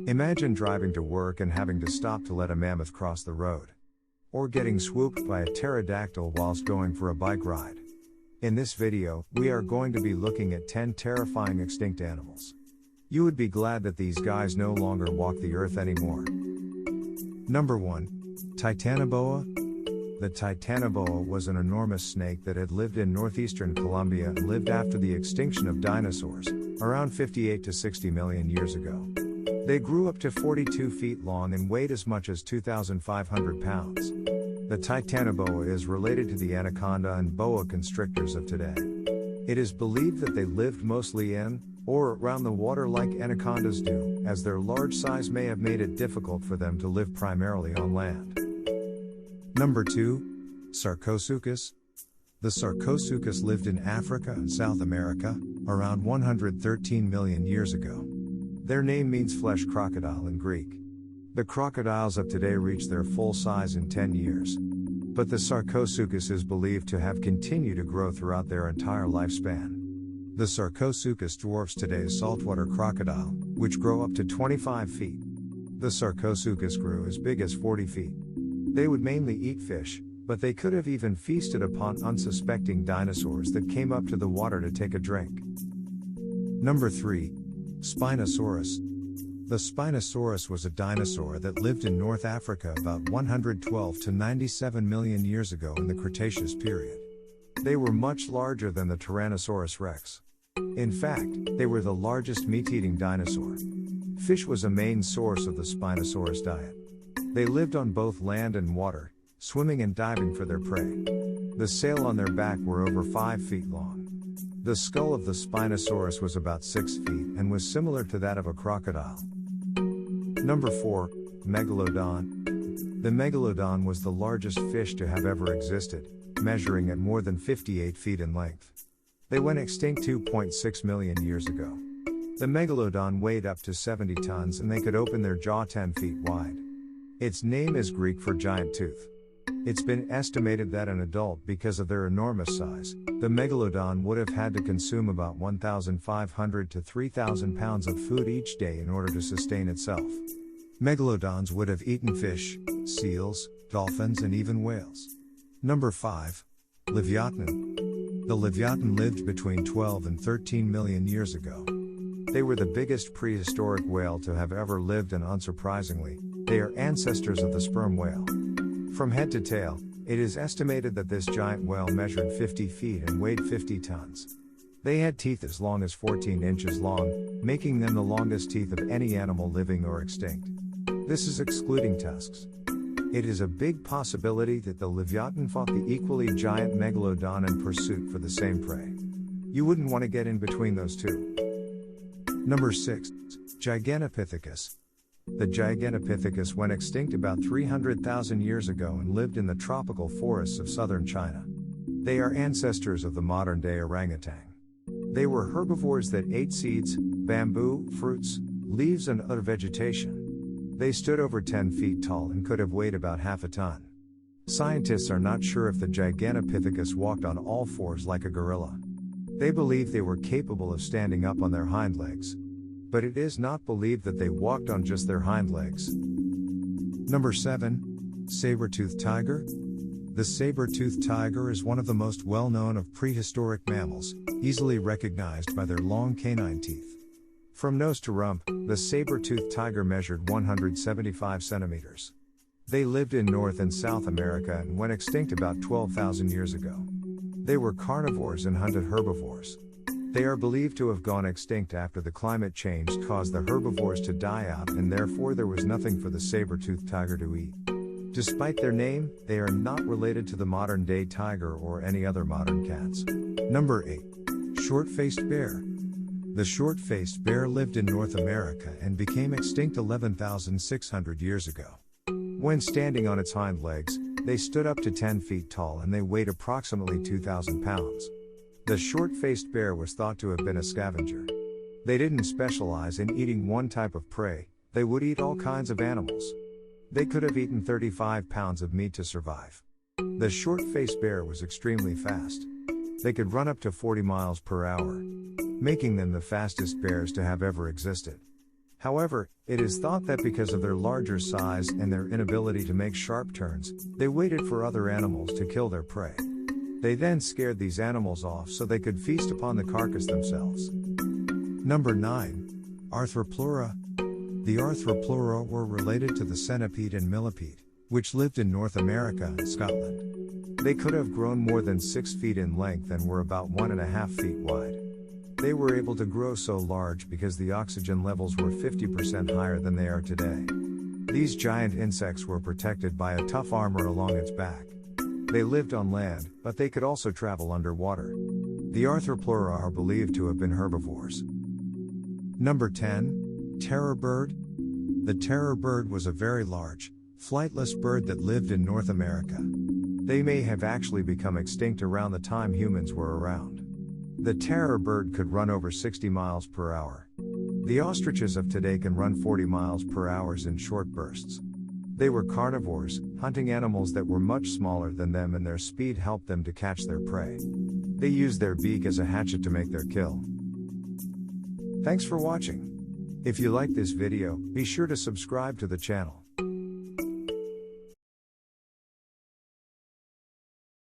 Imagine driving to work and having to stop to let a mammoth cross the road. Or getting swooped by a pterodactyl whilst going for a bike ride. In this video, we are going to be looking at 10 terrifying extinct animals. You would be glad that these guys no longer walk the earth anymore. Number 1. TITANOBOA. The TITANOBOA was an enormous snake that had lived in northeastern Colombia and lived after the extinction of dinosaurs, around 58 to 60 million years ago. They grew up to 42 feet long and weighed as much as 2,500 pounds. The TITANOBOA is related to the anaconda and boa constrictors of today. It is believed that they lived mostly in, or around the water like anacondas do, as their large size may have made it difficult for them to live primarily on land. Number 2. SARCOSUCHUS. The SARCOSUCHUS lived in Africa and South America, around 113 million years ago. Their name means flesh crocodile in Greek. The crocodiles of today reach their full size in 10 years. But the SARCOSUCHUS is believed to have continued to grow throughout their entire lifespan. The SARCOSUCHUS dwarfs today's saltwater crocodile, which grow up to 25 feet. The SARCOSUCHUS grew as big as 40 feet. They would mainly eat fish, but they could have even feasted upon unsuspecting dinosaurs that came up to the water to take a drink. Number 3. SPINOSAURUS. The Spinosaurus was a dinosaur that lived in North Africa about 112 to 97 million years ago in the Cretaceous period. They were much larger than the Tyrannosaurus rex. In fact, they were the largest meat-eating dinosaur. Fish was a main source of the Spinosaurus diet. They lived on both land and water, swimming and diving for their prey. The sail on their back were over 5 feet long. The skull of the Spinosaurus was about 6 feet and was similar to that of a crocodile. Number 4. Megalodon. The megalodon was the largest fish to have ever existed, measuring at more than 58 feet in length. They went extinct 2.6 million years ago. The megalodon weighed up to 70 tons and they could open their jaw 10 feet wide. Its name is Greek for giant tooth. It's been estimated that an adult, because of their enormous size, the megalodon would have had to consume about 1,500 to 3,000 pounds of food each day in order to sustain itself. Megalodons would have eaten fish, seals, dolphins and even whales. Number 5. Leviathan. The Leviathan lived between 12 and 13 million years ago. They were the biggest prehistoric whale to have ever lived and unsurprisingly, they are ancestors of the sperm whale. From head to tail, it is estimated that this giant whale measured 50 feet and weighed 50 tons. They had teeth as long as 14 inches long, making them the longest teeth of any animal living or extinct. This is excluding tusks. It is a big possibility that the Leviathan fought the equally giant megalodon in pursuit for the same prey. You wouldn't want to get in between those two. Number 6. Gigantopithecus. The Gigantopithecus went extinct about 300,000 years ago and lived in the tropical forests of southern China. They are ancestors of the modern-day orangutan. They were herbivores that ate seeds, bamboo, fruits, leaves and other vegetation. They stood over 10 feet tall and could have weighed about half a ton. Scientists are not sure if the Gigantopithecus walked on all fours like a gorilla. They believe they were capable of standing up on their hind legs. But it is not believed that they walked on just their hind legs. Number 7. Saber-toothed tiger. The saber-toothed tiger is one of the most well-known of prehistoric mammals, easily recognized by their long canine teeth. From nose to rump, the saber-toothed tiger measured 175 centimeters. They lived in North and South America and went extinct about 12,000 years ago. They were carnivores and hunted herbivores. They are believed to have gone extinct after the climate change caused the herbivores to die out and therefore there was nothing for the saber-toothed tiger to eat. Despite their name, they are not related to the modern-day tiger or any other modern cats. Number 8. Short-faced bear. The short-faced bear lived in North America and became extinct 11,600 years ago. When standing on its hind legs, they stood up to 10 feet tall and they weighed approximately 2,000 pounds. The short-faced bear was thought to have been a scavenger. They didn't specialize in eating one type of prey, they would eat all kinds of animals. They could have eaten 35 pounds of meat to survive. The short-faced bear was extremely fast. They could run up to 40 miles per hour, making them the fastest bears to have ever existed. However, it is thought that because of their larger size and their inability to make sharp turns, they waited for other animals to kill their prey. They then scared these animals off so they could feast upon the carcass themselves. Number 9. Arthropleura. The Arthropleura were related to the centipede and millipede, which lived in North America and Scotland. They could have grown more than 6 feet in length and were about 1.5 feet wide. They were able to grow so large because the oxygen levels were 50% higher than they are today. These giant insects were protected by a tough armor along its back. They lived on land, but they could also travel underwater. The Arthropleura are believed to have been herbivores. Number 10. Terror bird. The terror bird was a very large, flightless bird that lived in North America. They may have actually become extinct around the time humans were around. The terror bird could run over 60 miles per hour. The ostriches of today can run 40 miles per hour in short bursts. They were carnivores, hunting animals that were much smaller than them, and their speed helped them to catch their prey. They used their beak as a hatchet to make their kill. Thanks for watching. If you like this video, be sure to subscribe to the channel.